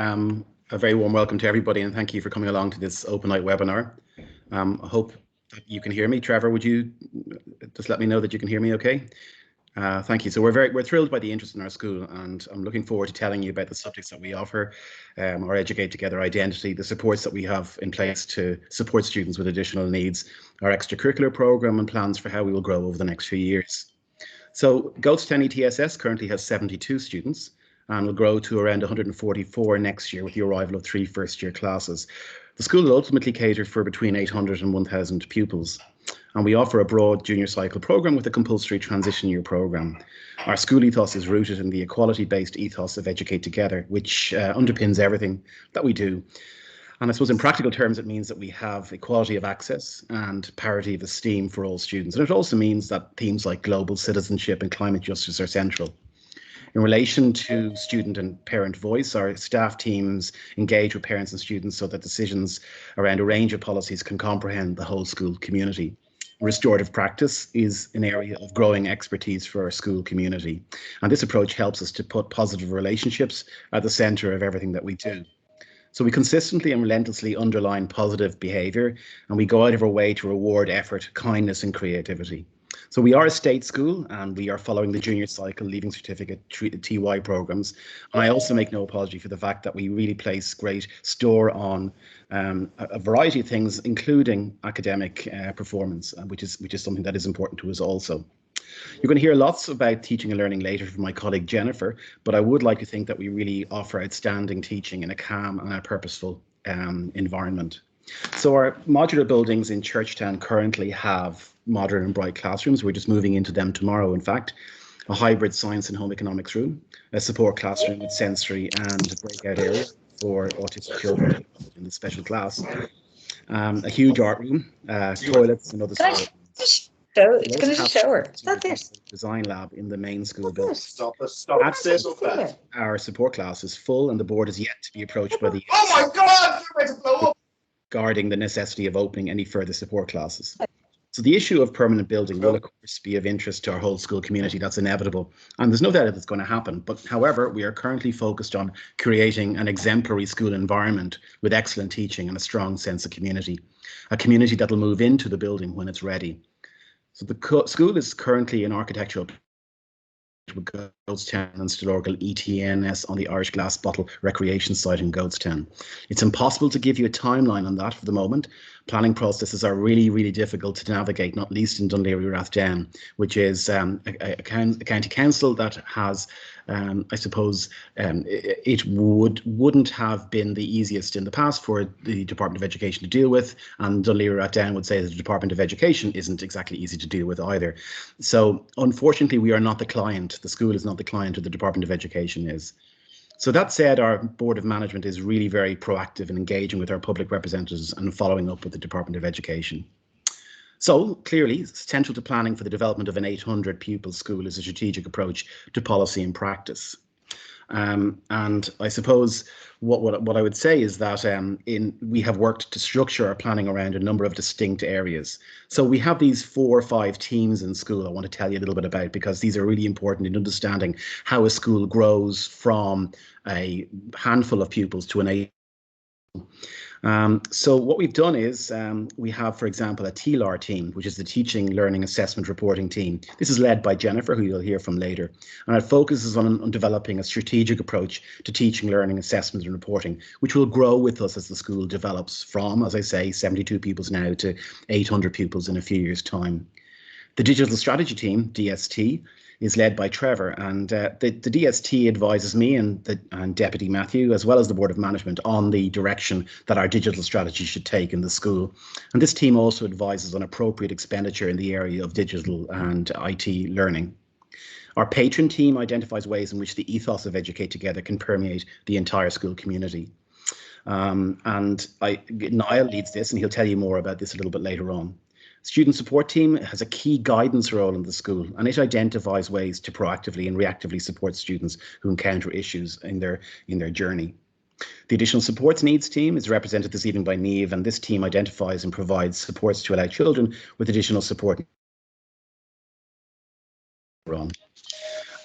A very warm welcome to everybody, and thank you for coming along to this Open Night webinar. I hope that you can hear me. Trevor, would you just let me know that you can hear me okay? Thank you. So we're thrilled by the interest in our school, and I'm looking forward to telling you about the subjects that we offer, our Educate Together identity, the supports that we have in place to support students with additional needs, our extracurricular programme and plans for how we will grow over the next few years. So Goatstown ETSS currently has 72 students and will grow to around 144 next year with the arrival of 3 first-year classes. The school will ultimately cater for between 800 and 1,000 pupils. And we offer a broad junior cycle programme with a compulsory transition year programme. Our school ethos is rooted in the equality-based ethos of Educate Together, which underpins everything that we do. And I suppose in practical terms, it means that we have equality of access and parity of esteem for all students. And it also means that themes like global citizenship and climate justice are central. In relation to student and parent voice, our staff teams engage with parents and students so that decisions around a range of policies can comprehend the whole school community. Restorative practice is an area of growing expertise for our school community. And this approach helps us to put positive relationships at the centre of everything that we do. So we consistently and relentlessly underline positive behaviour, and we go out of our way to reward effort, kindness and creativity. So we are a state school, and we are following the junior cycle leaving certificate TY programmes. And I also make no apology for the fact that we really place great store on a variety of things, including academic performance, which is something that is important to us also. You're going to hear lots about teaching and learning later from my colleague Jennifer, but I would like to think that we really offer outstanding teaching in a calm and a purposeful environment. So our modular buildings in Churchtown currently have modern and bright classrooms. We're just moving into them tomorrow, in fact. A hybrid science and home economics room, a support classroom with sensory and breakout area for autistic children in the special class, a huge art room, toilets and other support. It's going to shower. That's it. Design lab in the main school building. Stop. Access to our support class is full, and the board is yet to be approached by the. Oh my God! You're about to blow up. Regarding the necessity of opening any further support classes. So the issue of permanent building will of course be of interest to our whole school community. That's inevitable, and there's no doubt that it's going to happen. But however, we are currently focused on creating an exemplary school environment with excellent teaching and a strong sense of community, a community that will move into the building when it's ready. So the school is currently an architectural with Goatstown and Stillorgal ETNS on the Irish Glass Bottle Recreation Site in Goatstown. It's impossible to give you a timeline on that for the moment. Planning processes are really difficult to navigate, not least in Dún Laoghaire Rathdown, which is a county council that has, I suppose, it wouldn't have been the easiest in the past for the Department of Education to deal with, and Dún Laoghaire Rathdown would say that the Department of Education isn't exactly easy to deal with either. So unfortunately, we are not the client. The school is not the client of the Department of Education is. So that said, our Board of Management is really very proactive in engaging with our public representatives and following up with the Department of Education. So clearly, central to planning for the development of an 800 pupil school is a strategic approach to policy and practice. And I suppose what I would say is that we have worked to structure our planning around a number of distinct areas. So we have these 4 or 5 teams in school I want to tell you a little bit about, because these are really important in understanding how a school grows from a handful of pupils to an 8. So what we've done is we have, for example, a TLAR team, which is the Teaching, Learning, Assessment Reporting team. This is led by Jennifer, who you'll hear from later, and it focuses on developing a strategic approach to teaching, learning, assessment and reporting, which will grow with us as the school develops from, as I say, 72 pupils now to 800 pupils in a few years' time. The Digital Strategy team, DST, is led by Trevor, and the DST advises me and Deputy Matthew, as well as the Board of Management, on the direction that our digital strategy should take in the school. And this team also advises on appropriate expenditure in the area of digital and IT learning. Our patron team identifies ways in which the ethos of Educate Together can permeate the entire school community. Niall leads this, and he'll tell you more about this a little bit later on. Student support team has a key guidance role in the school, and it identifies ways to proactively and reactively support students who encounter issues in their journey. The additional supports needs team is represented this evening by Niamh, and this team identifies and provides supports to allow children with additional support.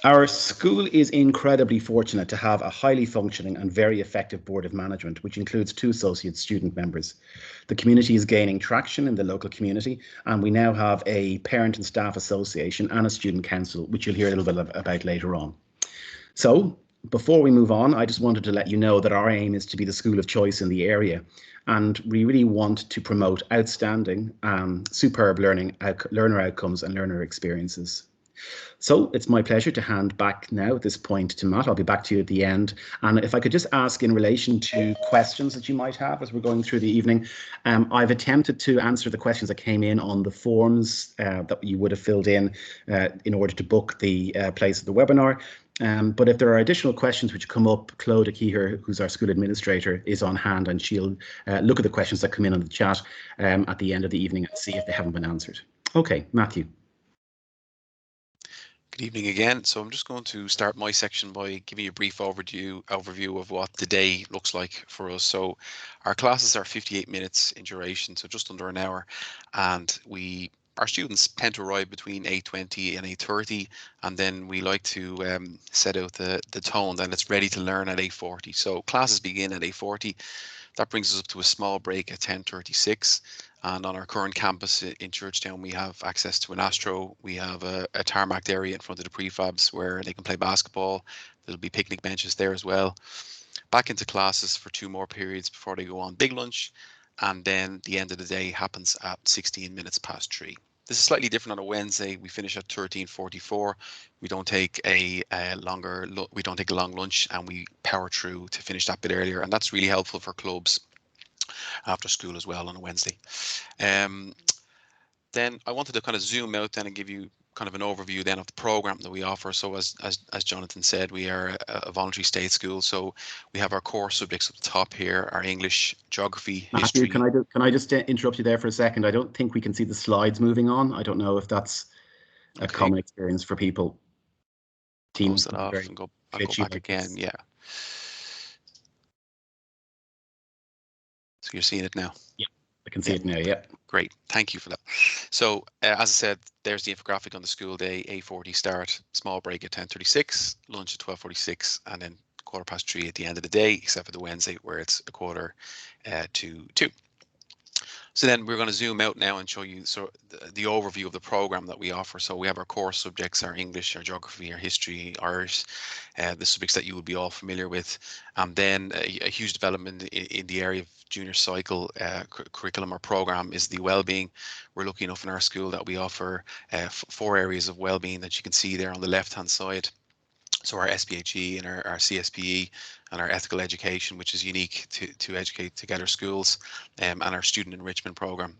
Our school is incredibly fortunate to have a highly functioning and very effective board of management, which includes 2 associate student members. The community is gaining traction in the local community, and we now have a parent and staff association and a student council, which you'll hear a little bit about later on. So before we move on, I just wanted to let you know that our aim is to be the school of choice in the area, and we really want to promote outstanding, superb learner outcomes and learner experiences. So it's my pleasure to hand back now at this point to Matt. I'll be back to you at the end. And if I could just ask in relation to questions that you might have as we're going through the evening, I've attempted to answer the questions that came in on the forms that you would have filled in order to book the place of the webinar. But if there are additional questions which come up, Claude Keeher, who's our school administrator, is on hand, and she'll look at the questions that come in on the chat at the end of the evening and see if they haven't been answered. Okay, Matthew. Good evening again. So I'm just going to start my section by giving you a brief overview of what the day looks like for us. So our classes are 58 minutes in duration, so just under an hour, and our students tend to arrive between 8:20 and 8:30, and then we like to set out the tone that it's ready to learn at 8:40. So classes begin at 8:40. That brings us up to a small break at 10:36. And on our current campus in Churchtown, we have access to an Astro. We have a tarmacked area in front of the prefabs where they can play basketball. There'll be picnic benches there as well. Back into classes for 2 more periods before they go on big lunch. And then the end of the day happens at 16 minutes past 3. This is slightly different on a Wednesday. We finish at 13:44. We don't take a long lunch, and we power through to finish that bit earlier. And that's really helpful for clubs after school as well on a Wednesday. Then I wanted to kind of zoom out then and give you kind of an overview then of the program that we offer. So as Jonathan said, we are a voluntary state school. So we have our core subjects at the top here: our English, geography, history. Matthew, can I just interrupt you there for a second? I don't think we can see the slides moving on. I don't know if that's a common experience for people. Close that off and I'll go back again. Yeah. So you're seeing it now? Yeah, I can see it now, yeah. Great, thank you for that. So as I said, there's the infographic on the school day: 8:40 start, small break at 10:36, lunch at 12:46, and then 3:15 at the end of the day, except for the Wednesday where it's 1:45 to 2. So then we're going to zoom out now and show you the overview of the program that we offer. So we have our core subjects: our English, our geography, our history, Irish, the subjects that you would be all familiar with. And then a huge development in the area of junior cycle curriculum or program is the wellbeing. We're lucky enough in our school that we offer 4 areas of wellbeing that you can see there on the left-hand side. So our SPHE and our CSPE and our ethical education, which is unique to Educate Together schools, and our student enrichment program.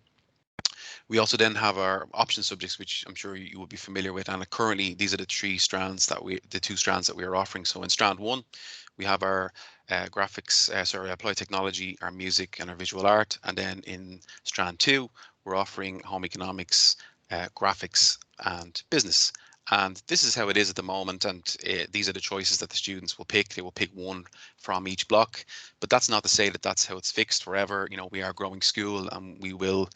We also then have our option subjects, which I'm sure you will be familiar with. And currently, these are the 2 strands that we are offering. So in strand 1, we have our applied technology, our music, and our visual art. And then in strand 2, we're offering home economics, graphics, and business. And this is how it is at the moment, and these are the choices that the students will pick. They will pick one from each block, but that's not to say that that's how it's fixed forever. You know, we are a growing school, and we will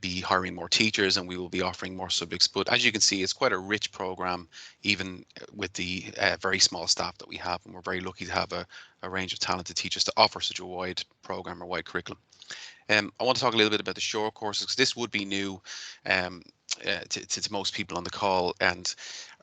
be hiring more teachers, and we will be offering more subjects. But as you can see, it's quite a rich program, even with the very small staff that we have, and we're very lucky to have a range of talented teachers to offer such a wide program or wide curriculum. I want to talk a little bit about the short courses, because this would be new to most people on the call. And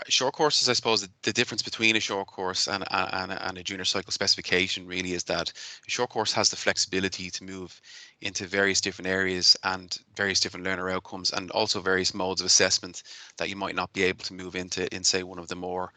short courses, I suppose the difference between a short course and a junior cycle specification really is that a short course has the flexibility to move into various different areas and various different learner outcomes, and also various modes of assessment that you might not be able to move into in, say, one of the more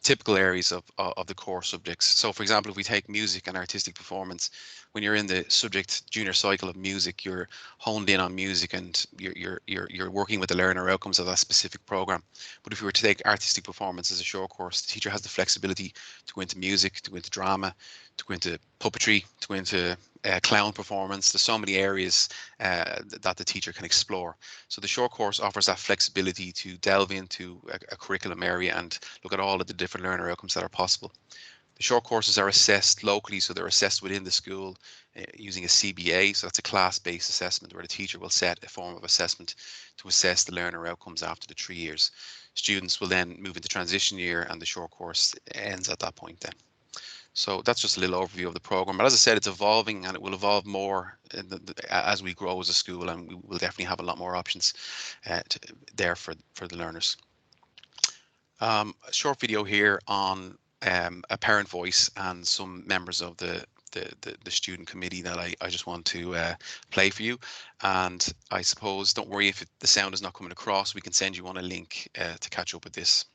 typical areas of the core subjects. So for example, if we take music and artistic performance, when you're in the subject junior cycle of music, you're honed in on music and you're working with the learner outcomes of that specific program. But if you were to take artistic performance as a short course, the teacher has the flexibility to go into music, to go into drama, to go into puppetry, to go into clown performance. There's so many areas that the teacher can explore. So the short course offers that flexibility to delve into a curriculum area and look at all of the different learner outcomes that are possible. The short courses are assessed locally, so they're assessed within the school using a CBA. So that's a class-based assessment where the teacher will set a form of assessment to assess the learner outcomes after the 3 years. Students will then move into transition year and the short course ends at that point then. So that's just a little overview of the program. But as I said, it's evolving and it will evolve more as we grow as a school, and we will definitely have a lot more options there for the learners. A short video here on a parent voice and some members of the student committee that I just want to play for you. And I suppose don't worry if the sound is not coming across, we can send you on a link to catch up with this.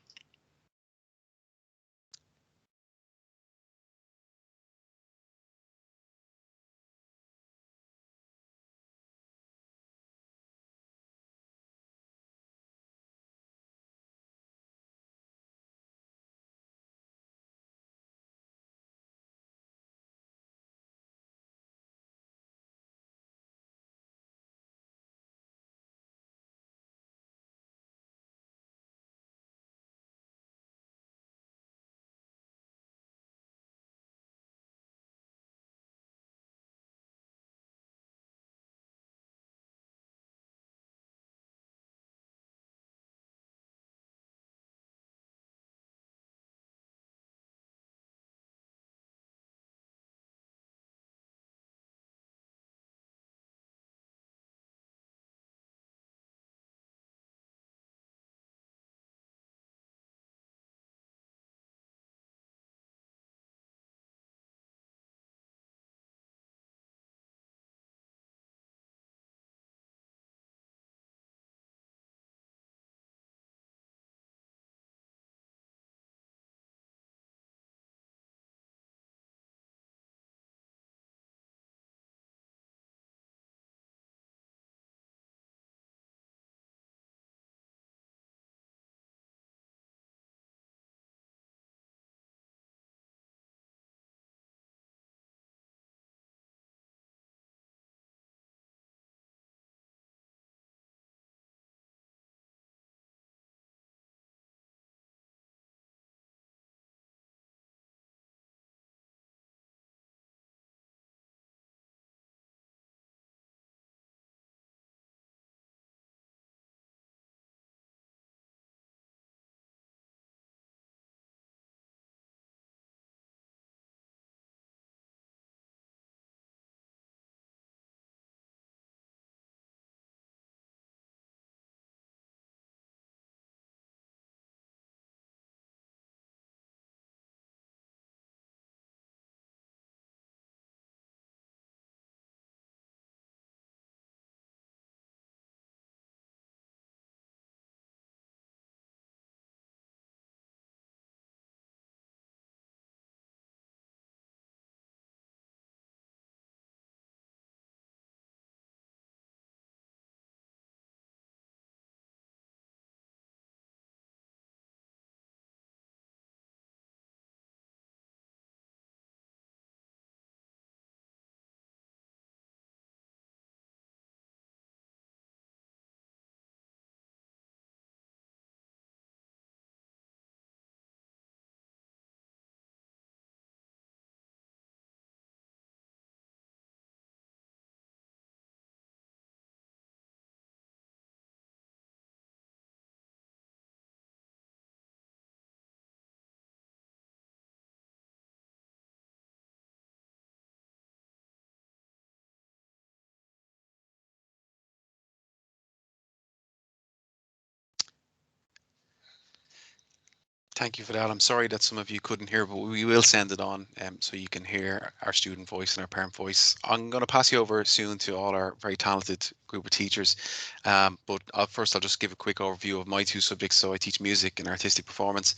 Thank you for that. I'm sorry that some of you couldn't hear, but we will send it on so you can hear our student voice and our parent voice. I'm going to pass you over soon to all our very talented group of teachers. But first, I'll just give a quick overview of my two subjects. So I teach music and artistic performance.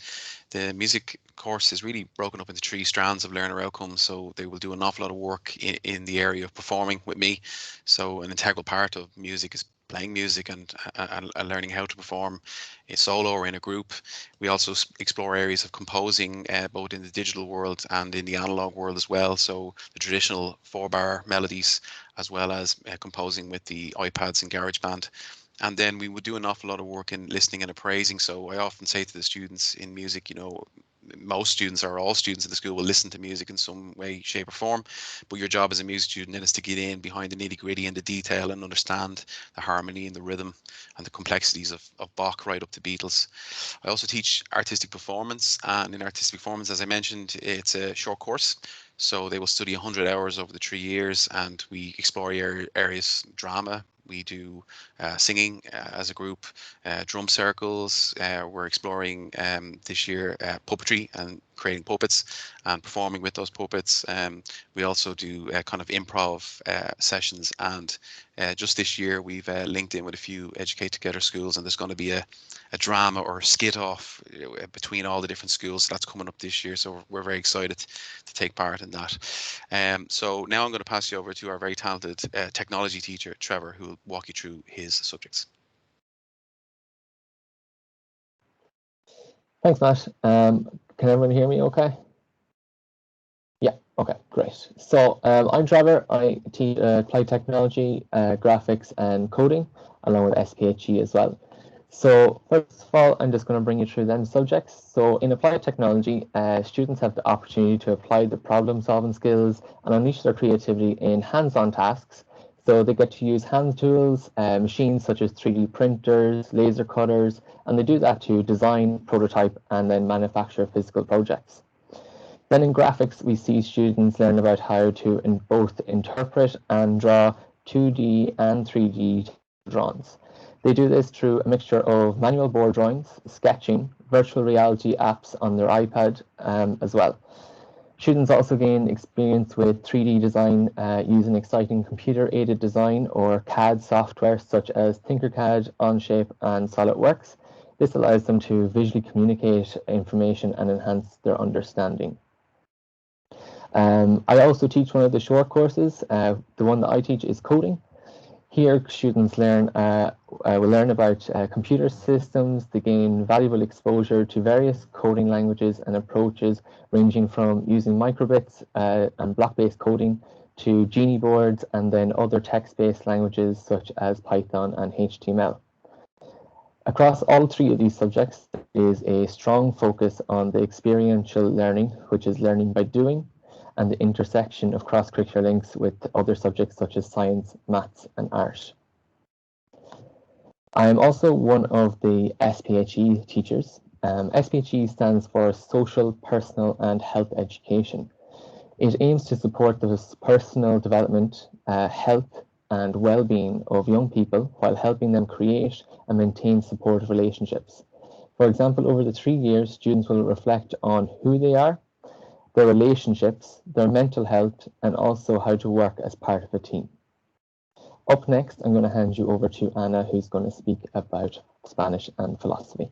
The music course is really broken up into 3 strands of learner outcomes. So they will do an awful lot of work in the area of performing with me. So an integral part of music is playing music and learning how to perform in solo or in a group. We also explore areas of composing both in the digital world and in the analog world as well. So the traditional 4-bar melodies, as well as composing with the iPads and GarageBand. And then we would do an awful lot of work in listening and appraising. So I often say to the students in music, you know, most students or all students in the school will listen to music in some way, shape or form, but your job as a music student then is to get in behind the nitty gritty and the detail and understand the harmony and the rhythm and the complexities of Bach right up to Beatles. I also teach artistic performance, and in artistic performance, as I mentioned, it's a short course. So they will study 100 hours over the 3 years, and we explore areas: drama, we do singing as a group, drum circles. We're exploring this year puppetry and creating puppets and performing with those puppets. We also do kind of improv sessions, and just this year we've linked in with a few Educate Together schools, and there's going to be a drama or a skit off between all the different schools. So that's coming up this year, so we're very excited to take part in that. So now I'm going to pass you over to our very talented technology teacher, Trevor, who will walk you through his subjects. Thanks, Matt. Can everyone hear me okay? Yeah, okay, great. So I'm Trevor. I teach applied technology, graphics and coding, along with SPHE as well. So first of all, I'm just going to bring you through them subjects. So in applied technology, students have the opportunity to apply the problem solving skills and unleash their creativity in hands-on tasks. So they get to use hand tools, machines such as 3D printers, laser cutters, and they do that to design, prototype, and then manufacture physical projects. Then in graphics, we see students learn about how to both interpret and draw 2D and 3D drawings. They do this through a mixture of manual board drawings, sketching, virtual reality apps on their iPad as well. Students also gain experience with 3D design using exciting computer-aided design or CAD software such as Tinkercad, Onshape, and SolidWorks. This allows them to visually communicate information and enhance their understanding. I also teach one of the short courses. The one that I teach is coding. Here, students will learn about computer systems. They gain valuable exposure to various coding languages and approaches, ranging from using microbits and block-based coding to Genie boards, and then other text-based languages such as Python and HTML. Across all three of these subjects is a strong focus on the experiential learning, which is learning by doing, and the intersection of cross-curricular links with other subjects such as science, maths, and art. I am also one of the SPHE teachers. SPHE stands for Social, Personal, and Health Education. It aims to support the personal development, health, and well-being of young people while helping them create and maintain supportive relationships. For example, over the 3 years, students will reflect on who they are, their relationships, their mental health, and also how to work as part of a team. Up next, I'm going to hand you over to Anna, who's going to speak about Spanish and philosophy.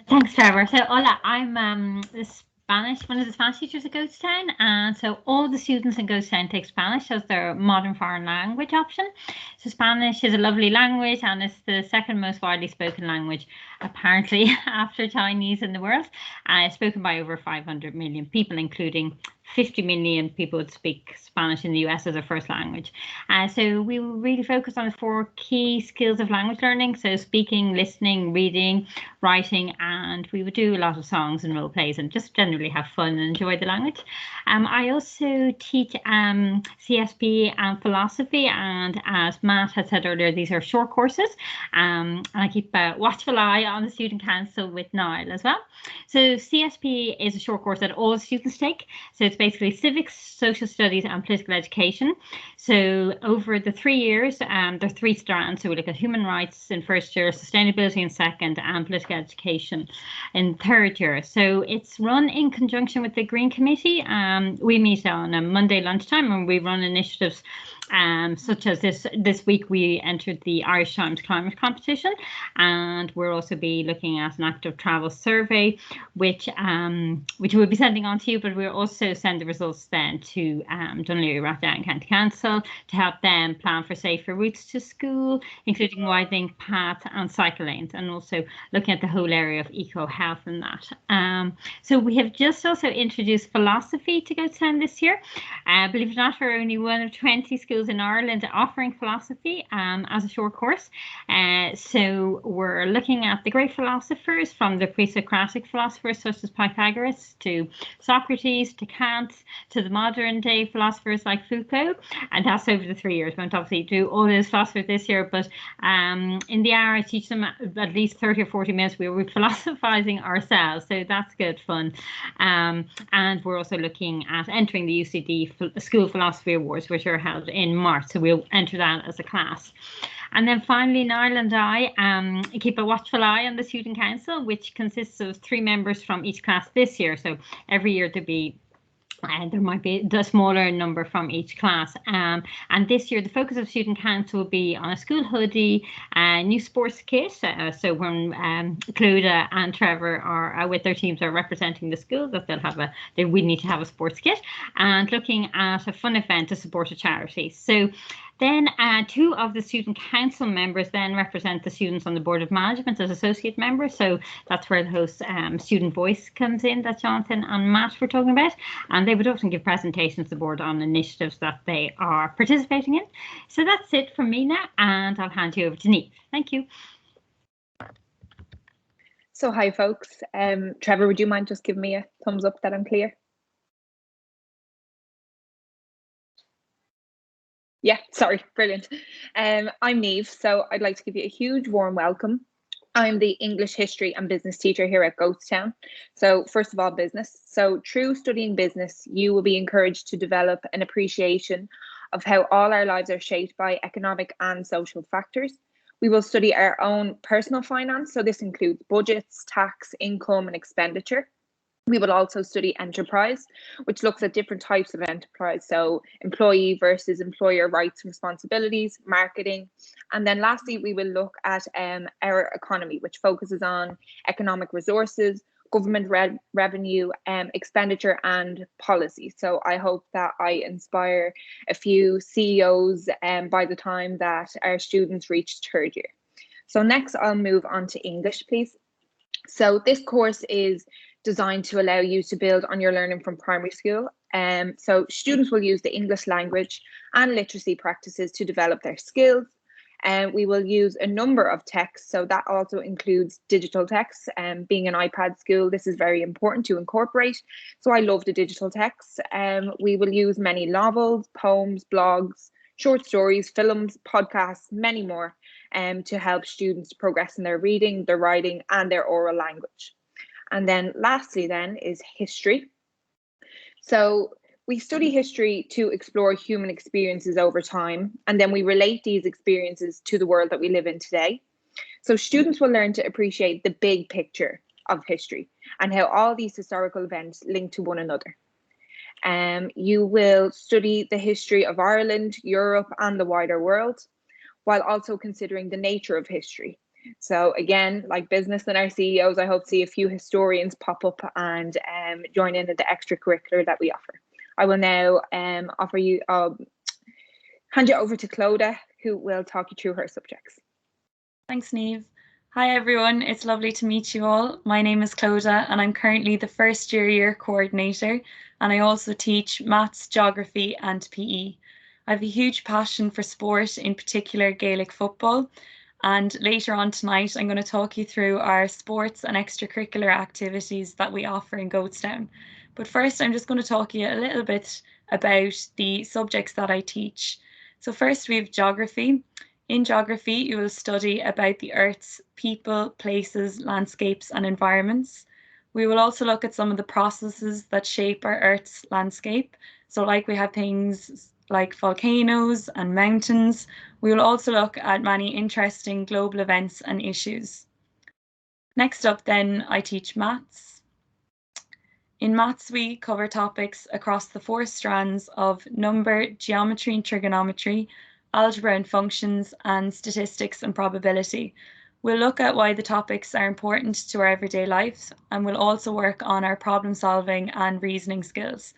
Thanks, Trevor. So, hola, I'm one of the Spanish teachers at Goatstown, and so all the students in Goatstown take Spanish as their modern foreign language option. So Spanish is a lovely language, and it's the second most widely spoken language, apparently, after Chinese in the world. It's spoken by over 500 million people, including 50 million people would speak Spanish in the US as their first language. So we will really focus on the 4 key skills of language learning. So speaking, listening, reading, writing, and we would do a lot of songs and role plays and just generally have fun and enjoy the language. I also teach CSP and philosophy, and as Matt had said earlier, these are short courses, and I keep a watchful eye on the student council with Niall as well. So CSP is a short course that all students take. So it's basically civics, social studies, and political education. So over the 3 years, there are 3 strands. So we look at human rights in first year, sustainability in second, and political education in third year. So it's run in conjunction with the Green Committee. We meet on a Monday lunchtime, and we run initiatives such as this week we entered the Irish Times climate competition, and we'll also be looking at an active travel survey, which we'll be sending on to you, but we'll also send the results then to Dún Laoghaire Rathdown County Council to help them plan for safer routes to school, including widening paths and cycle lanes, and also looking at the whole area of eco-health and that. So we have just also introduced philosophy to Goatstown this year. Believe it or not, we're only one of 20 schools schools in Ireland offering philosophy as a short course. So we're looking at the great philosophers, from the pre-Socratic philosophers such as Pythagoras to Socrates to Kant to the modern day philosophers like Foucault, and that's over the 3 years. We won't obviously do all those philosophers this year, but in the hour I teach them at least 30 or 40 minutes we're philosophizing ourselves, so that's good fun. And we're also looking at entering the UCD School Philosophy Awards, which are held in March, so we'll enter that as a class. And then finally, in Ireland, I keep a watchful eye on the Student Council, which consists of 3 members from each class this year. So every year there might be a smaller number from each class. And this year, the focus of Student Council will be on a school hoodie, a new sports kit. So when Clodagh and Trevor are with their teams are representing the school, that we need to have a sports kit, and looking at a fun event to support a charity. So then 2 of the Student Council members then represent the students on the Board of Management as associate members. So that's where the host Student Voice comes in, that Jonathan and Matt were talking about. And they would often give presentations to the board on initiatives that they are participating in. So that's it from me now, and I'll hand you over to Niamh. Thank you. So hi folks. Trevor, would you mind just giving me a thumbs up that I'm clear? Yeah, sorry, brilliant. I'm Niamh, so I'd like to give you a huge warm welcome. I'm the English, History and Business teacher here at Goatstown. So first of all, business. So through studying business, you will be encouraged to develop an appreciation of how all our lives are shaped by economic and social factors. We will study our own personal finance, so this includes budgets, tax, income and expenditure. We will also study enterprise, which looks at different types of enterprise, so employee versus employer rights and responsibilities, marketing. And then lastly, we will look at our economy, which focuses on economic resources, government revenue, expenditure and policy. So I hope that I inspire a few CEOs by the time that our students reach 3rd year. So next I'll move on to English, please. So this course is designed to allow you to build on your learning from primary school. So students will use the English language and literacy practices to develop their skills. And we will use a number of texts. So that also includes digital texts. Being an iPad school, this is very important to incorporate. So I love the digital texts. We will use many novels, poems, blogs, short stories, films, podcasts, many more to help students progress in their reading, their writing and their oral language. And then lastly then is history. So we study history to explore human experiences over time, and then we relate these experiences to the world that we live in today. So students will learn to appreciate the big picture of history and how all these historical events link to one another. You will study the history of Ireland, Europe and the wider world, while also considering the nature of history. So again, like business and our CEOs, I hope to see a few historians pop up and join in at the extracurricular that we offer. I will now hand you over to Clodagh, who will talk you through her subjects. Thanks, Niamh. Hi everyone, it's lovely to meet you all. My name is Clodagh and I'm currently the 1st year coordinator, and I also teach maths, geography and PE. I have a huge passion for sport, in particular Gaelic football. And later on tonight, I'm going to talk you through our sports and extracurricular activities that we offer in Goatstown. But first, I'm just going to talk to you a little bit about the subjects that I teach. So first, we have geography. In geography, you will study about the Earth's people, places, landscapes, and environments. We will also look at some of the processes that shape our Earth's landscape. So like we have things like volcanoes and mountains. We will also look at many interesting global events and issues. Next up then, I teach maths. In maths, we cover topics across the 4 strands of number, geometry and trigonometry, algebra and functions, and statistics and probability. We'll look at why the topics are important to our everyday lives, and we'll also work on our problem solving and reasoning skills.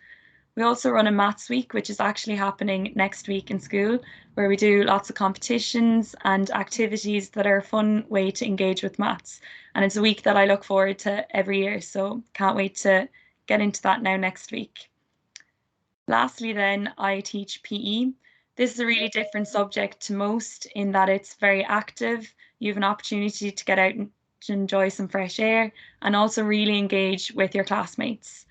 We also run a Maths Week, which is actually happening next week in school, where we do lots of competitions and activities that are a fun way to engage with maths. And it's a week that I look forward to every year, so can't wait to get into that now next week. Lastly then, I teach PE. This is a really different subject to most in that it's very active. You have an opportunity to get out and to enjoy some fresh air and also really engage with your classmates.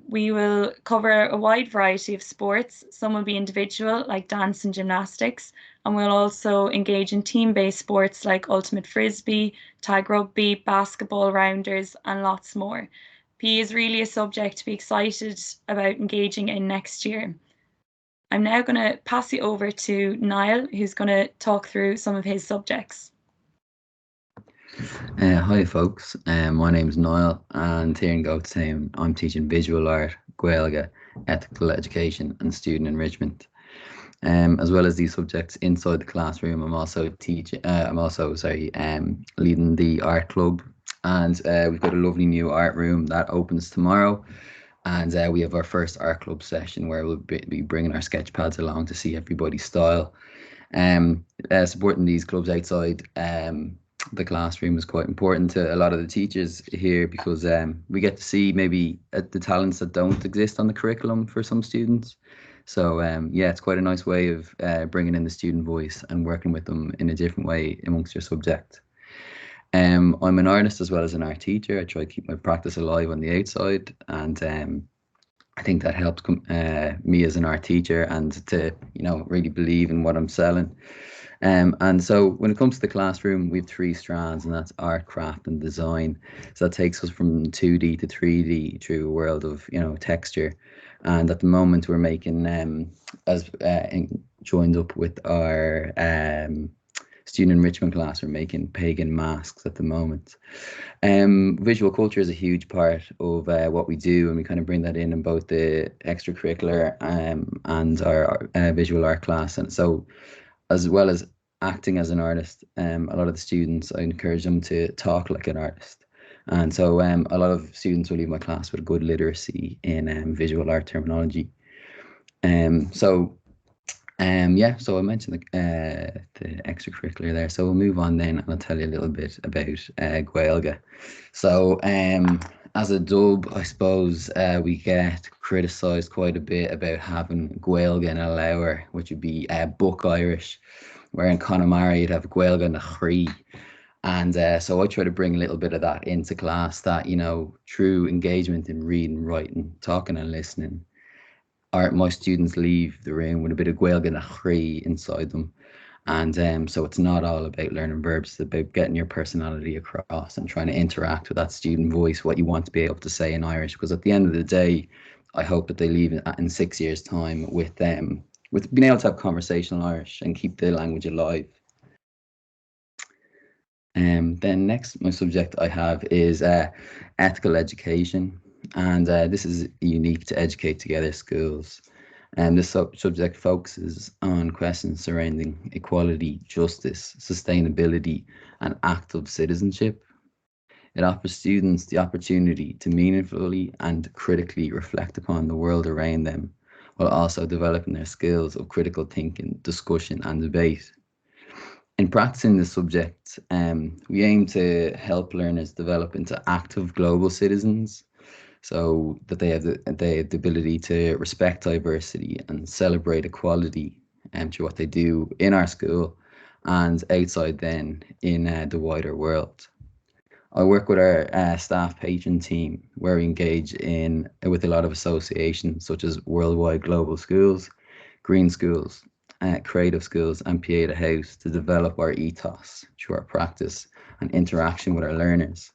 We will cover a wide variety of sports. Some will be individual, like dance and gymnastics, and we'll also engage in team-based sports like ultimate frisbee, tag rugby, basketball rounders, and lots more. PE is really a subject to be excited about engaging in next year. I'm now going to pass you over to Niall, who's going to talk through some of his subjects. Hi folks, my name's Niall, and here in Goatstown I'm teaching visual art, Gaeilge, ethical education and student enrichment. As well as these subjects inside the classroom, I'm also leading the art club, and we've got a lovely new art room that opens tomorrow, and we have our first art club session where we'll be bringing our sketch pads along to see everybody's style. Supporting these clubs outside the classroom is quite important to a lot of the teachers here, because we get to see maybe the talents that don't exist on the curriculum for some students. So yeah, it's quite a nice way of bringing in the student voice and working with them in a different way amongst your subject. I'm an artist as well as an art teacher. I try to keep my practice alive on the outside, and I think that helps me as an art teacher and to really believe in what I'm selling. And so when it comes to the classroom, we have 3 strands, and that's art, craft and design. So that takes us from 2D to 3D through a world of texture. And at the moment we're making joined up with our student enrichment class, we're making pagan masks at the moment. Visual culture is a huge part of what we do, and we kind of bring that in both the extracurricular and our visual art class. And so, as well as acting as an artist, a lot of the students, I encourage them to talk like an artist. And so a lot of students will leave my class with a good literacy in visual art terminology. So I mentioned the extracurricular there. So we'll move on then, and I'll tell you a little bit about Gaeilge. So as a dub, I suppose we get criticised quite a bit about having Gaeilge and a Lower, which would be Book Irish, where in Connemara you'd have Gaeilge and a Chree. And so I try to bring a little bit of that into class, that, true engagement in reading, writing, talking and listening. My students leave the room with a bit of Gaeilge and a Chree inside them. And so it's not all about learning verbs, it's about getting your personality across and trying to interact with that student voice, what you want to be able to say in Irish. Because at the end of the day, I hope that they leave in 6 years' time with being able to have conversational Irish and keep the language alive. Then next, my subject I have is ethical education, and this is unique to Educate Together schools. And this subject focuses on questions surrounding equality, justice, sustainability, and active citizenship. It offers students the opportunity to meaningfully and critically reflect upon the world around them, while also developing their skills of critical thinking, discussion, and debate. In practicing this subject, we aim to help learners develop into active global citizens, so that they have the ability to respect diversity and celebrate equality through what they do in our school and outside then in the wider world. I work with our staff patron team, where we engage with a lot of associations such as Worldwide Global Schools, Green Schools, Creative Schools and Pieta House to develop our ethos through our practice and interaction with our learners.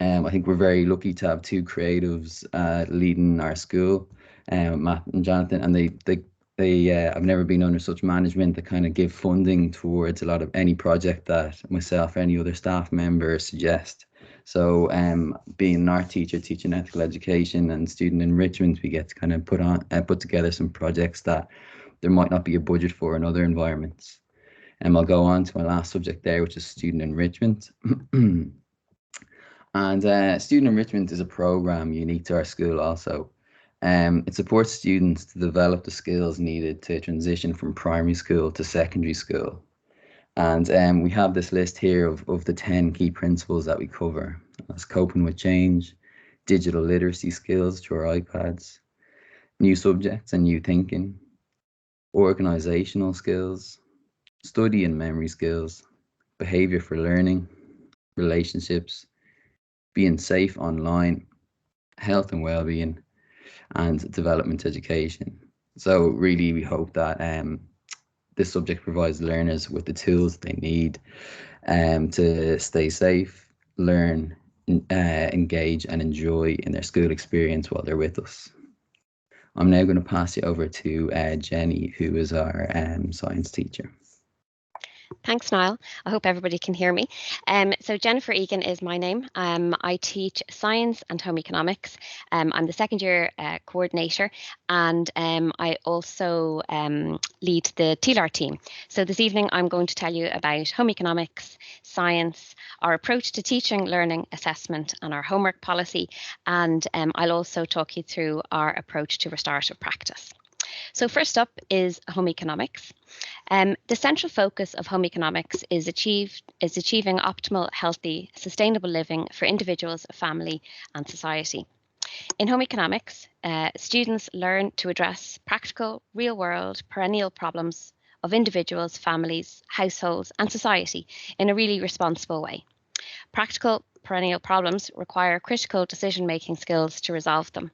I think we're very lucky to have 2 creatives leading our school, Matt and Jonathan, and they I've never been under such management that kind of give funding towards a lot of any project that myself or any other staff member suggest. So being an art teacher, teaching ethical education and student enrichment, we get to kind of put together some projects that there might not be a budget for in other environments. And I'll go on to my last subject there, which is student enrichment. And student enrichment is a program unique to our school also. It supports students to develop the skills needed to transition from primary school to secondary school. And we have this list here of the 10 key principles that we cover. That's coping with change, digital literacy skills through our iPads, new subjects and new thinking, organizational skills, study and memory skills, behavior for learning, relationships, being safe online, health and well-being, and development education. So really we hope that this subject provides learners with the tools they need to stay safe, learn, engage and enjoy in their school experience while they're with us. I'm now going to pass you over to Jenny, who is our science teacher. Thanks, Niall. I hope everybody can hear me. So Jennifer Egan is my name. I teach science and home economics. I'm the second year coordinator, and I also lead the TLAR team. So this evening I'm going to tell you about home economics, science, our approach to teaching, learning, assessment, and our homework policy. And I'll also talk you through our approach to restorative practice. So first up is home economics. The central focus of home economics is achieving optimal, healthy, sustainable living for individuals, family, and society. In home economics, students learn to address practical, real-world, perennial problems of individuals, families, households, and society in a really responsible way. Practical, perennial problems require critical decision-making skills to resolve them.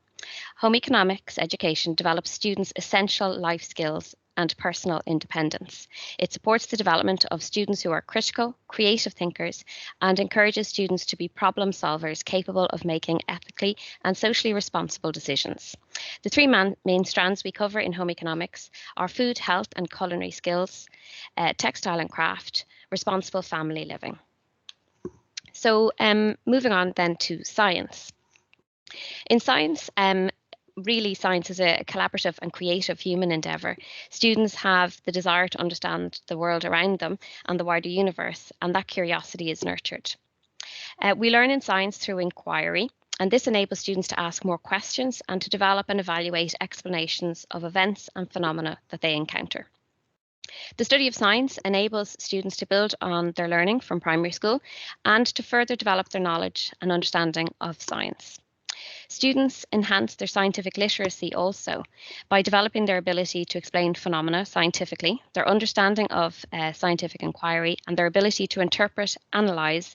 Home economics education develops students' essential life skills and personal independence. It supports the development of students who are critical, creative thinkers, and encourages students to be problem solvers capable of making ethically and socially responsible decisions. The three main strands we cover in home economics are food, health, and culinary skills, textile and craft, responsible family living. So moving on then to science. In science, really science is a collaborative and creative human endeavour. Students have the desire to understand the world around them and the wider universe, and that curiosity is nurtured. We learn in science through inquiry, and this enables students to ask more questions and to develop and evaluate explanations of events and phenomena that they encounter. The study of science enables students to build on their learning from primary school and to further develop their knowledge and understanding of science. Students enhance their scientific literacy also by developing their ability to explain phenomena scientifically, their understanding of scientific inquiry, and their ability to interpret, analyse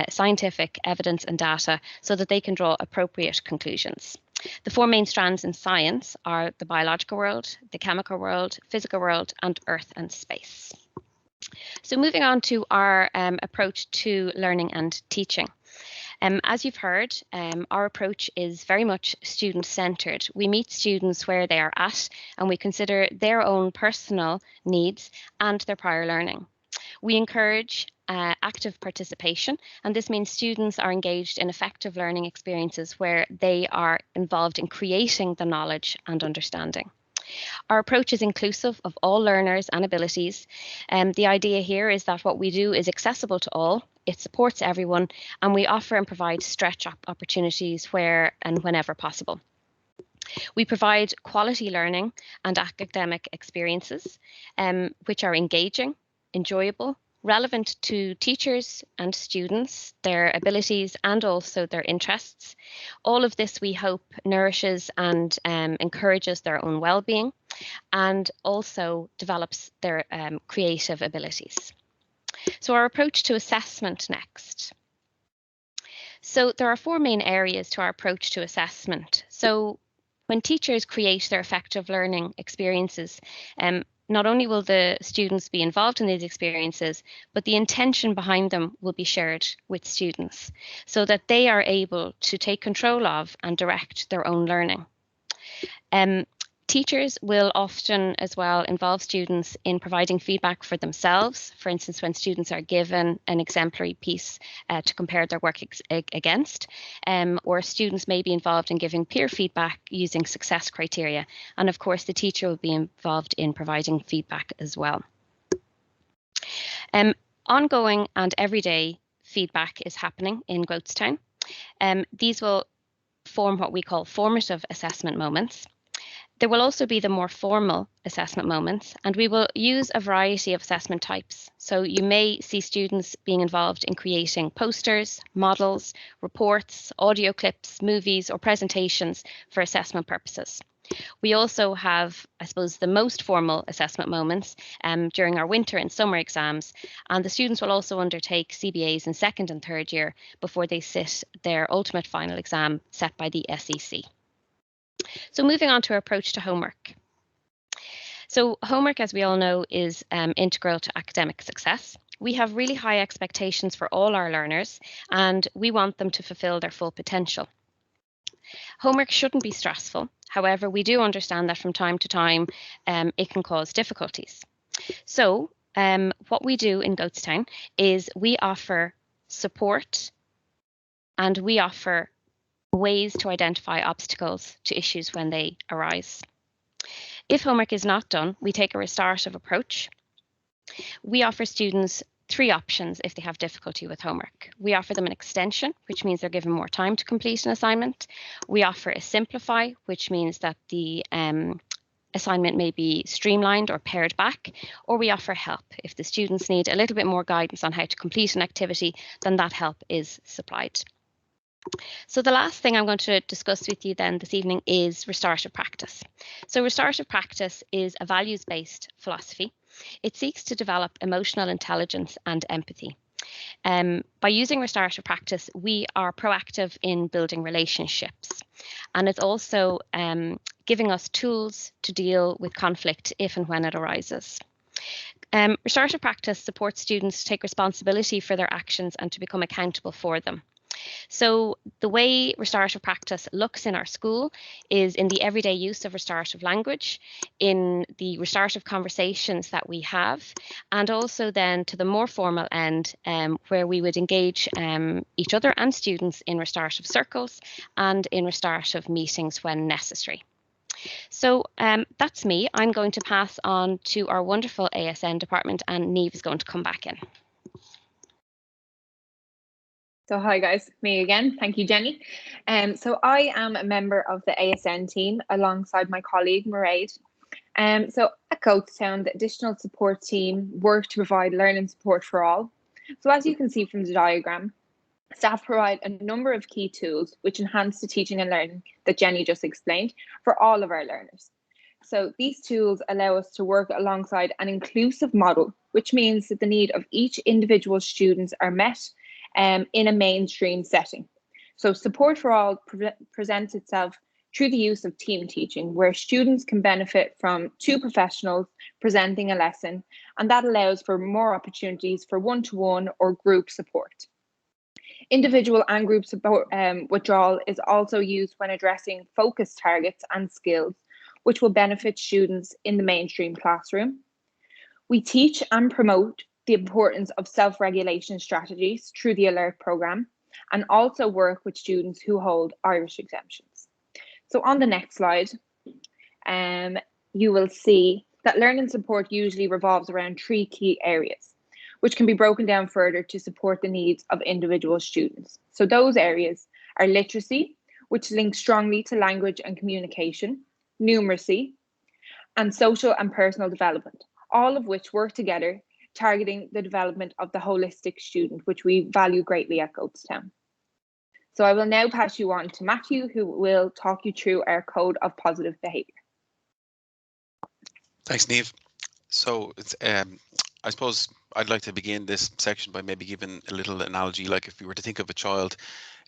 scientific evidence and data so that they can draw appropriate conclusions. The four main strands in science are the biological world, the chemical world, physical world, and earth and space. So moving on to our approach to learning and teaching. As you've heard, our approach is very much student-centred. We meet students where they are at, and we consider their own personal needs and their prior learning. We encourage active participation, and this means students are engaged in effective learning experiences where they are involved in creating the knowledge and understanding. Our approach is inclusive of all learners and abilities. The idea here is that what we do is accessible to all, it supports everyone, and we offer and provide stretch opportunities where and whenever possible. We provide quality learning and academic experiences, which are engaging, enjoyable, relevant to teachers and students, their abilities and also their interests. All of this, we hope, nourishes and encourages their own well-being and also develops their creative abilities. So our approach to assessment next. So there are four main areas to our approach to assessment. So when teachers create their effective learning experiences, not only will the students be involved in these experiences, but the intention behind them will be shared with students so that they are able to take control of and direct their own learning. Teachers will often as well involve students in providing feedback for themselves. For instance, when students are given an exemplary piece to compare their work against, or students may be involved in giving peer feedback using success criteria. And of course, the teacher will be involved in providing feedback as well. Ongoing and everyday feedback is happening in Goatstown. These will form what we call formative assessment moments. There will also be the more formal assessment moments, and we will use a variety of assessment types. So you may see students being involved in creating posters, models, reports, audio clips, movies, or presentations for assessment purposes. We also have, I suppose, the most formal assessment moments during our winter and summer exams, and the students will also undertake CBAs in second and third year before they sit their ultimate final exam set by the SEC. So moving on to our approach to homework. So homework, as we all know, is integral to academic success. We have really high expectations for all our learners, and we want them to fulfill their full potential. Homework shouldn't be stressful. However, we do understand that from time to time, it can cause difficulties. So what we do in Goatstown is we offer support and we offer ways to identify obstacles to issues when they arise. If homework is not done, we take a restorative approach. We offer students 3 options if they have difficulty with homework. We offer them an extension, which means they're given more time to complete an assignment. We offer a simplify, which means that the assignment may be streamlined or pared back, or we offer help. If the students need a little bit more guidance on how to complete an activity, then that help is supplied. So the last thing I'm going to discuss with you then this evening is restorative practice. So restorative practice is a values-based philosophy. It seeks to develop emotional intelligence and empathy. By using restorative practice, we are proactive in building relationships, and it's also giving us tools to deal with conflict if and when it arises. Restorative practice supports students to take responsibility for their actions and to become accountable for them. So the way restorative practice looks in our school is in the everyday use of restorative language, in the restorative conversations that we have, and also then to the more formal end where we would engage each other and students in restorative circles and in restorative meetings when necessary. So that's me. I'm going to pass on to our wonderful ASN department, and Niamh is going to come back in. So hi guys, me again. Thank you, Jenny. So I am a member of the ASN team alongside my colleague Mairead. So at Goatstown, the additional support team work to provide learning support for all. So as you can see from the diagram, staff provide a number of key tools which enhance the teaching and learning that Jenny just explained for all of our learners. So these tools allow us to work alongside an inclusive model, which means that the need of each individual students are met in a mainstream setting. So support for all presents itself through the use of team teaching, where students can benefit from 2 professionals presenting a lesson, and that allows for more opportunities for one-to-one or group support. Individual and group support withdrawal is also used when addressing focus targets and skills, which will benefit students in the mainstream classroom. We teach and promote the importance of self-regulation strategies through the ALERT programme, and also work with students who hold Irish exemptions. So on the next slide, you will see that learning support usually revolves around 3 key areas, which can be broken down further to support the needs of individual students. So those areas are literacy, which links strongly to language and communication, numeracy, and social and personal development, all of which work together targeting the development of the holistic student, which we value greatly at Goatstown. So I will now pass you on to Matthew, who will talk you through our code of positive behaviour. Thanks, Niamh. So it's, I suppose I'd like to begin this section by maybe giving a little analogy. Like if we were to think of a child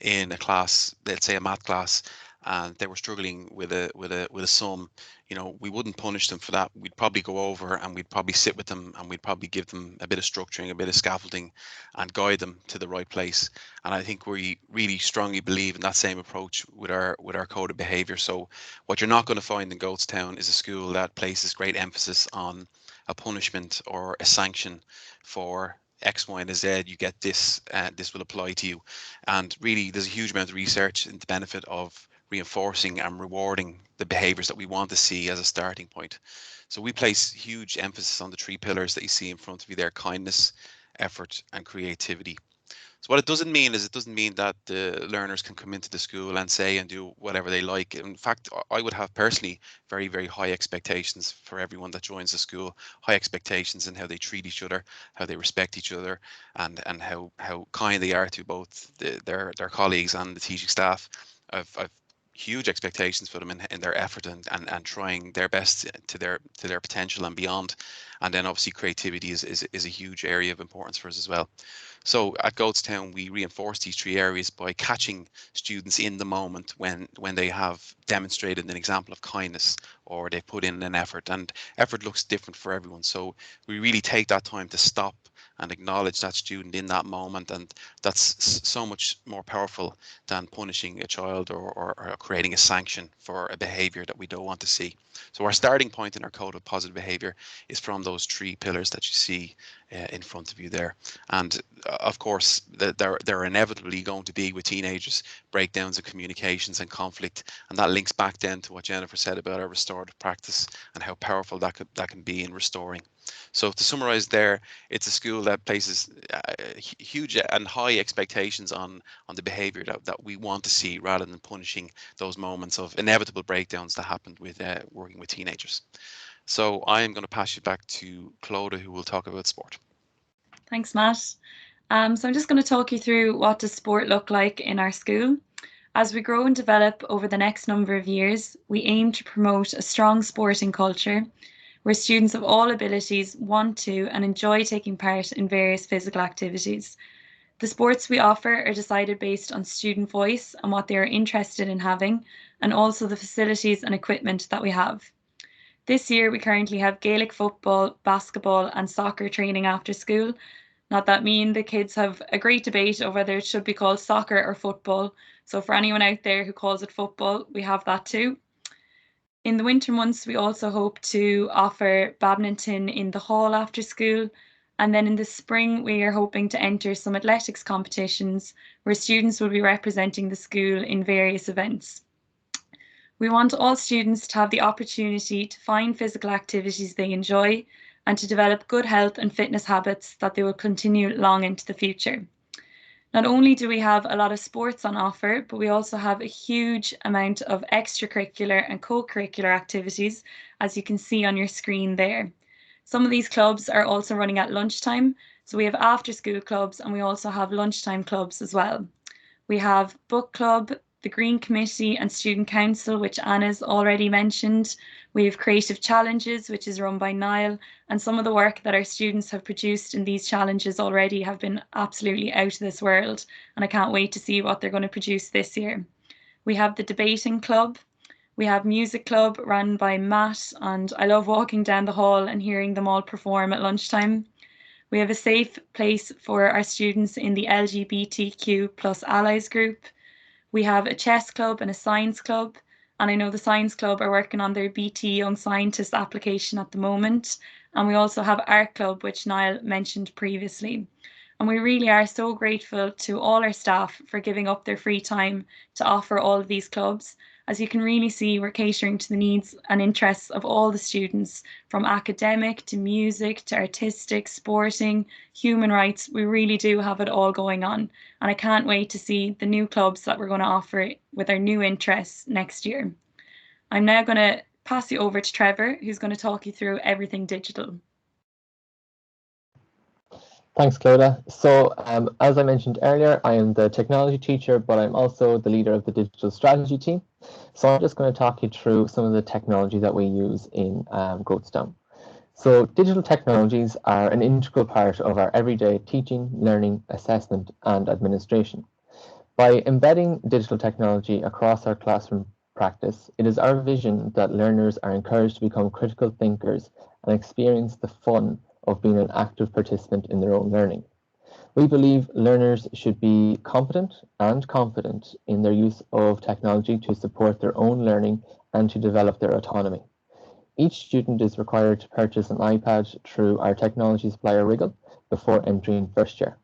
in a class, let's say a math class, and they were struggling with a sum, you know, we wouldn't punish them for that. We'd probably go over and we'd probably sit with them and we'd probably give them a bit of structuring, a bit of scaffolding, and guide them to the right place. And I think we really strongly believe in that same approach with our code of behaviour. So what you're not going to find in Goatstown is a school that places great emphasis on a punishment or a sanction for X, Y, and Z. You get this, this will apply to you. And really, there's a huge amount of research in the benefit of reinforcing and rewarding the behaviors that we want to see as a starting point. So we place huge emphasis on the 3 pillars that you see in front of you there: kindness, effort, and creativity. So what it doesn't mean is, it doesn't mean that the learners can come into the school and say and do whatever they like. In fact, I would have personally very, very high expectations for everyone that joins the school, high expectations in how they treat each other, how they respect each other, and how kind they are to both their colleagues and the teaching staff. I've huge expectations for them in their effort and trying their best to their potential and beyond. And then obviously creativity is a huge area of importance for us as well. So at Goatstown, we reinforce these three areas by catching students in the moment when they have demonstrated an example of kindness or they put in an effort, and effort looks different for everyone. So we really take that time to stop and acknowledge that student in that moment, and that's so much more powerful than punishing a child or creating a sanction for a behavior that we don't want to see. So our starting point in our code of positive behavior is from those three pillars that you see in front of you there. And of course, there are inevitably going to be, with teenagers, breakdowns of communications and conflict, and that links back then to what Jennifer said about our restorative practice and how powerful that can be in restoring. So to summarize there, it's a school that places huge and high expectations on the behavior that we want to see, rather than punishing those moments of inevitable breakdowns that happened with working with teenagers. So I am going to pass you back to Clodagh, who will talk about sport. Thanks, Matt. So I'm just going to talk you through what does sport look like in our school. As we grow and develop over the next number of years, we aim to promote a strong sporting culture where students of all abilities want to and enjoy taking part in various physical activities. The sports we offer are decided based on student voice and what they are interested in having, and also the facilities and equipment that we have. This year, we currently have Gaelic football, basketball, and soccer training after school. Not that me and the kids have a great debate over whether it should be called soccer or football. So for anyone out there who calls it football, we have that too. In the winter months, we also hope to offer badminton in the hall after school. And then in the spring, we are hoping to enter some athletics competitions where students will be representing the school in various events. We want all students to have the opportunity to find physical activities they enjoy and to develop good health and fitness habits that they will continue long into the future. Not only do we have a lot of sports on offer, but we also have a huge amount of extracurricular and co-curricular activities, as you can see on your screen there. Some of these clubs are also running at lunchtime. So we have after school clubs and we also have lunchtime clubs as well. We have book club, the Green Committee and Student Council, which Anna's already mentioned. We have Creative Challenges, which is run by Niall, and some of the work that our students have produced in these challenges already have been absolutely out of this world, and I can't wait to see what they're going to produce this year. We have the Debating Club. We have Music Club run by Matt, and I love walking down the hall and hearing them all perform at lunchtime. We have a safe place for our students in the LGBTQ+ allies group. We have a chess club and a science club, and I know the science club are working on their BT Young Scientist application at the moment. And we also have art club, which Niall mentioned previously. And we really are so grateful to all our staff for giving up their free time to offer all of these clubs. As you can really see, we're catering to the needs and interests of all the students, from academic to music to artistic, sporting, human rights. We really do have it all going on. And I can't wait to see the new clubs that we're going to offer with our new interests next year. I'm now going to pass you over to Trevor, who's going to talk you through everything digital. Thanks, Clodagh. So as I mentioned earlier, I am the technology teacher, but I'm also the leader of the digital strategy team. So I'm just going to talk you through some of the technology that we use in Goatstown. So digital technologies are an integral part of our everyday teaching, learning, assessment, and administration. By embedding digital technology across our classroom practice, it is our vision that learners are encouraged to become critical thinkers and experience the fun of being an active participant in their own learning. We believe learners should be competent and confident in their use of technology to support their own learning and to develop their autonomy. Each student is required to purchase an iPad through our technology supplier Wriggle before entering first year.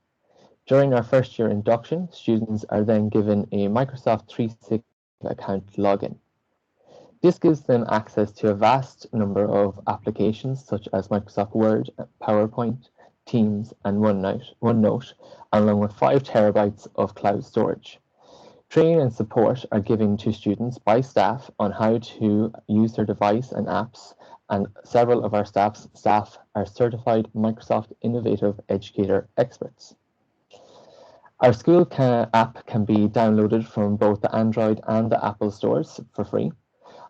During our first year induction, students are then given a Microsoft 365 account login. This gives them access to a vast number of applications such as Microsoft Word, PowerPoint, Teams, and OneNote, along with 5 terabytes of cloud storage. Training and support are given to students by staff on how to use their device and apps, and several of our staff are certified Microsoft Innovative Educator experts. Our school app can be downloaded from both the Android and the Apple stores for free.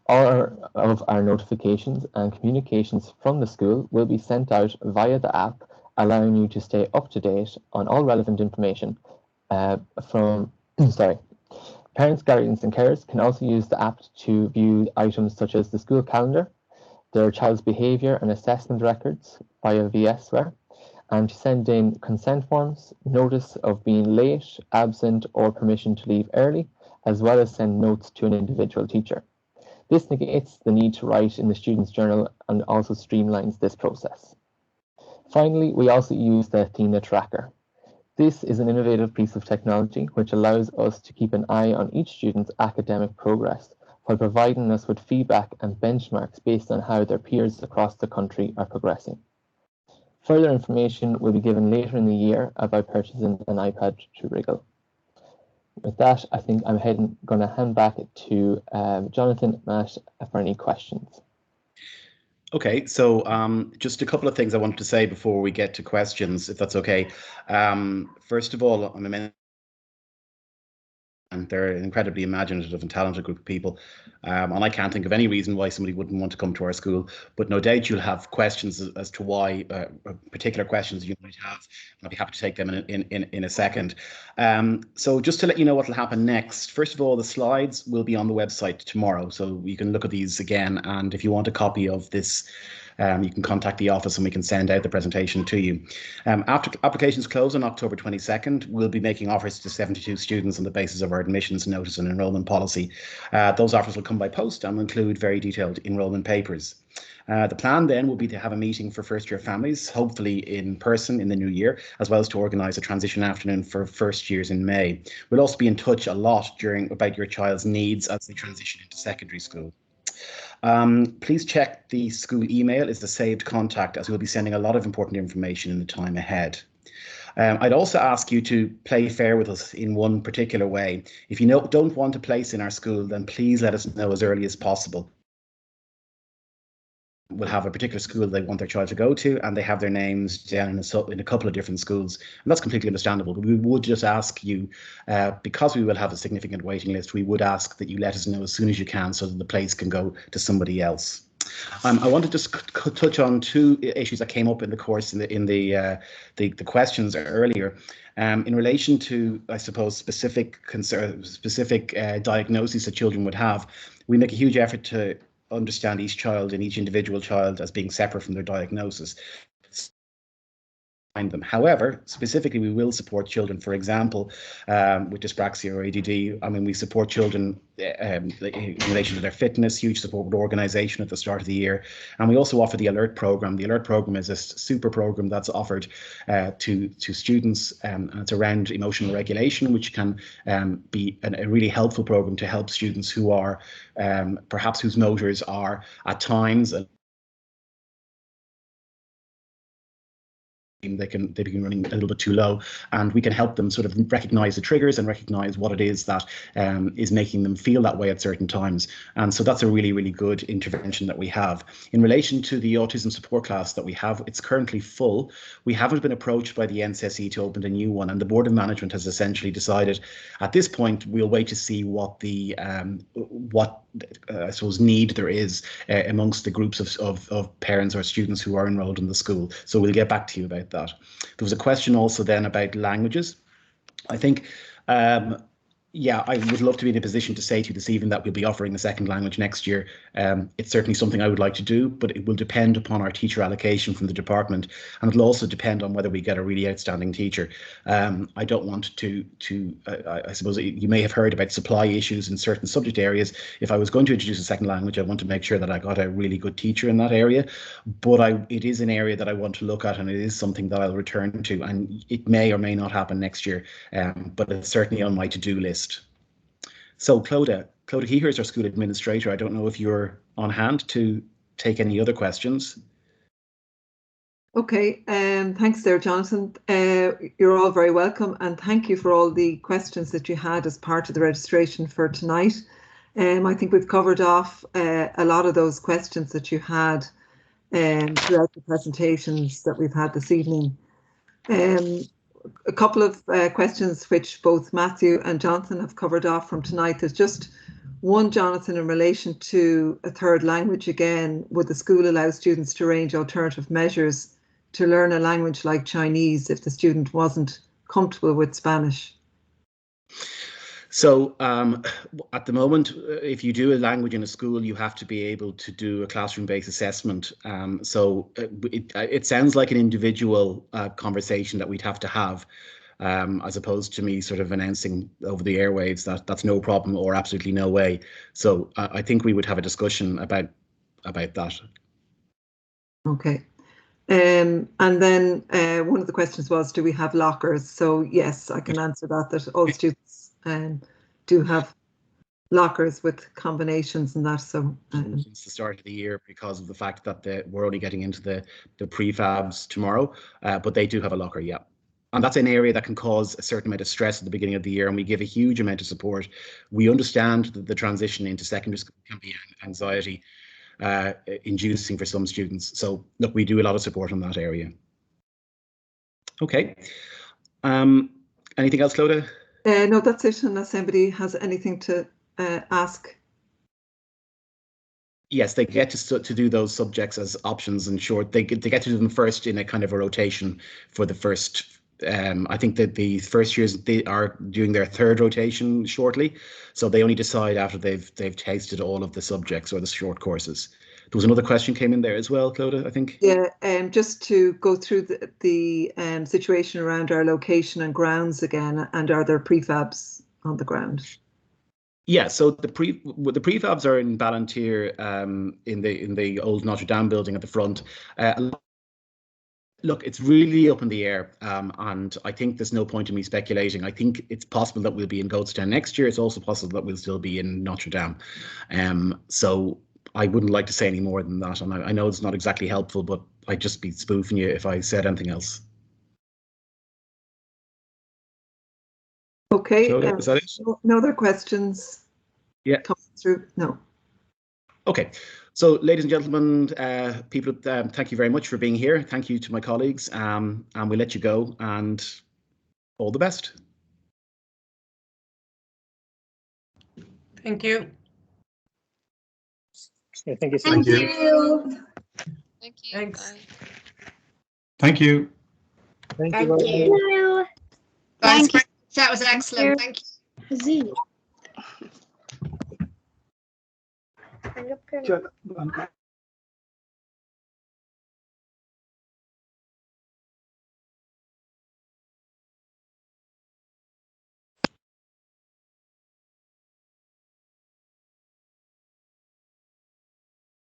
All of our notifications and communications from the school will be sent out via the app, allowing you to stay up to date on all relevant information from, Parents, guardians and carers can also use the app to view items such as the school calendar, their child's behaviour and assessment records via VSware, and to send in consent forms, notice of being late, absent, or permission to leave early, as well as send notes to an individual teacher. This negates the need to write in the student's journal and also streamlines this process. Finally, we also use the Athena tracker. This is an innovative piece of technology which allows us to keep an eye on each student's academic progress while providing us with feedback and benchmarks based on how their peers across the country are progressing. Further information will be given later in the year about purchasing an iPad to Wriggle. With that, I think I'm going to hand back to Jonathan, Matt, for any questions. Okay, so just a couple of things I wanted to say before we get to questions, if that's okay. First of all, I'm a and they're an incredibly imaginative and talented group of people. And I can't think of any reason why somebody wouldn't want to come to our school, but no doubt you'll have questions as to why, particular questions you might have, and I'll be happy to take them in a second. So just to let you know what will happen next, first of all, the slides will be on the website tomorrow, so you can look at these again, and if you want a copy of this, you can contact the office and we can send out the presentation to you. After applications close on October 22nd, we'll be making offers to 72 students on the basis of our admissions notice and enrolment policy. Those offers will come by post and will include very detailed enrolment papers. The plan then will be to have a meeting for first year families, hopefully in person in the new year, as well as to organise a transition afternoon for first years in May. We'll also be in touch a lot about your child's needs as they transition into secondary school. Please check the school email is the saved contact, as we'll be sending a lot of important information in the time ahead. I'd also ask you to play fair with us in one particular way. If you don't want a place in our school, then please let us know as early as possible. Will have a particular school they want their child to go to, and they have their names down in a couple of different schools, and that's completely understandable. But we would just ask you, because we will have a significant waiting list, we would ask that you let us know as soon as you can, so that the place can go to somebody else. I want to just touch on two issues that came up in the course in the questions earlier. In relation to, I suppose, specific diagnoses that children would have, we make a huge effort to understand each child and each individual child as being separate from their diagnosis. Them. However, specifically, we will support children, for example, with dyspraxia or ADD. I mean, we support children in relation to their fitness, huge support with organisation at the start of the year. And we also offer the Alert Programme. The Alert Programme is a super programme that's offered to students, and it's around emotional regulation, which can be a really helpful programme to help students who are perhaps whose motors are at times they begin running a little bit too low, and we can help them sort of recognize the triggers and recognize what it is that is making them feel that way at certain times. And so that's a really, really good intervention that we have. In relation to the autism support class that we have, it's currently full. We haven't been approached by the NCSE to open a new one, and the Board of Management has essentially decided at this point we'll wait to see what the I suppose need there is amongst the groups of parents or students who are enrolled in the school. So we'll get back to you about that. There was a question also then about languages. I think yeah, I would love to be in a position to say to you this evening that we'll be offering a second language next year. It's certainly something I would like to do, but it will depend upon our teacher allocation from the department, and it'll also depend on whether we get a really outstanding teacher. I don't want to I suppose you may have heard about supply issues in certain subject areas. If I was going to introduce a second language, I want to make sure that I got a really good teacher in that area, but it is an area that I want to look at, and it is something that I'll return to, and it may or may not happen next year, but it's certainly on my to-do list. So Clodagh Heher is our school administrator. I don't know if you're on hand to take any other questions. Okay, thanks there, Jonathan. You're all very welcome, and thank you for all the questions that you had as part of the registration for tonight. I think we've covered off a lot of those questions that you had throughout the presentations that we've had this evening. a couple of questions which both Matthew and Jonathan have covered off from tonight. There's just one, Jonathan, in relation to a third language again. Would the school allow students to arrange alternative measures to learn a language like Chinese if the student wasn't comfortable with Spanish? So at the moment, if you do a language in a school, you have to be able to do a classroom-based assessment. So it sounds like an individual conversation that we'd have to have, as opposed to me sort of announcing over the airwaves that that's no problem or absolutely no way. So I think we would have a discussion about that. Okay. And then one of the questions was, do we have lockers? So yes, I can answer that all students do have lockers with combinations and that. So since the start of the year, because of the fact that we're only getting into the prefabs tomorrow, but they do have a locker, yeah. And that's an area that can cause a certain amount of stress at the beginning of the year, and we give a huge amount of support. We understand that the transition into secondary school can be anxiety inducing for some students. So look, we do a lot of support in that area. Okay. Anything else, Clodagh? No, that's it, unless somebody has anything to ask. Yes, they get to do those subjects as options and short. They get to do them first in a kind of a rotation for the first. I think that the first years they are doing their third rotation shortly, so they only decide after they've tasted all of the subjects or the short courses. There was another question came in there as well, Clodagh, I think. Yeah, just to go through the situation around our location and grounds again, and are there prefabs on the ground? Yeah, so the prefabs are in Ballantyre, in the old Notre Dame building at the front. Look, it's really up in the air, and I think there's no point in me speculating. I think it's possible that we'll be in Goatstown next year. It's also possible that we'll still be in Notre Dame. So I wouldn't like to say any more than that. And I know it's not exactly helpful, but I'd just be spoofing you if I said anything else. Okay. Is that it? No other questions? Yeah. Coming through? No. Okay. So, ladies and gentlemen, people, thank you very much for being here. Thank you to my colleagues, and we'll let you go, and all the best. Thank you. Yeah, thank you. Thank you. Thank you. Thanks. Thank you. Thank you. Thanks. That was excellent. Thank you.